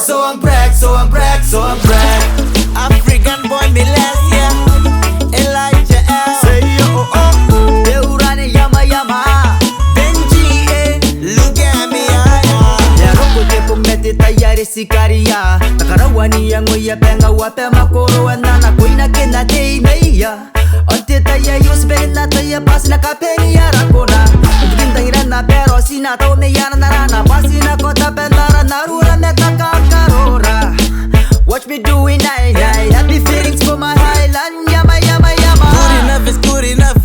so I'm brag, so I'm brag, so I'm brag. African boy Milesia, Elijah L. Say yo, oh, Beurane Yama Yama, Benji, look at me, ya roko te pomete tayari sikaria. Takarawani yang oya benga wape makoro anana kuina kena te meia. Ante taya yus bena taya pas na kapeni ya rakona. Bintang irana pero sina tau ne yana narana pasina kota pendara narura me kakakarora. Watch me doing night night. Happy feelings for my highland. Yama yama yama. Good enough is good enough.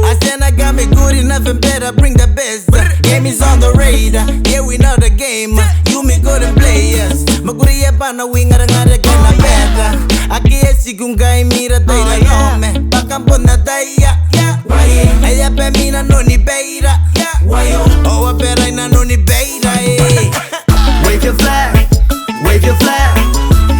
I said I got me good enough and better bring the best. Game is on the radar. Yeah, we know the game. You me good and players. Maguri ya pana winger ngare kena beta. Aki sigungai mira daira nome. Pakampo na daya. Ella pe mina no ni beira. Oh, apera ina no ni beira. Wave your flag, wave your flag.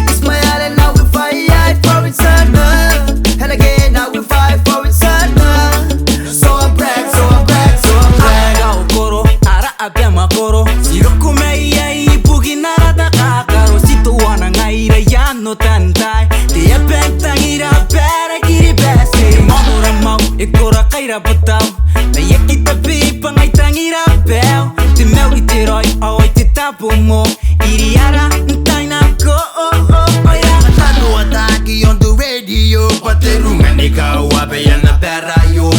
It's my island, now we fight for its honor. And again, now we fight for its honor. So I'm brag, so I'm brag, so I'm brag. Agao koro, ara apia makoro. Siro kumeia I pugi narada kakaro. Situ wana ngaira ya no tantai. Tia pentang ira pera kiri besi. Mamura mau, ikora kaira botau. Na yakita pipa ngai tangira pel. Te meu I te roi, oi te tapu mo. Iriara, ntaina ko, ya. Tanu ataki on the radio. Pateru manika wabe yana perayo.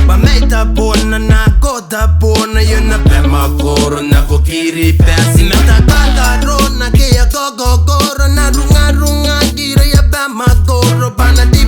Mameta bona na goda bona yana pema koro na kokiri pesi. Meta kata rona ke ya gogo goro na runga runga gira ya bema goro bana di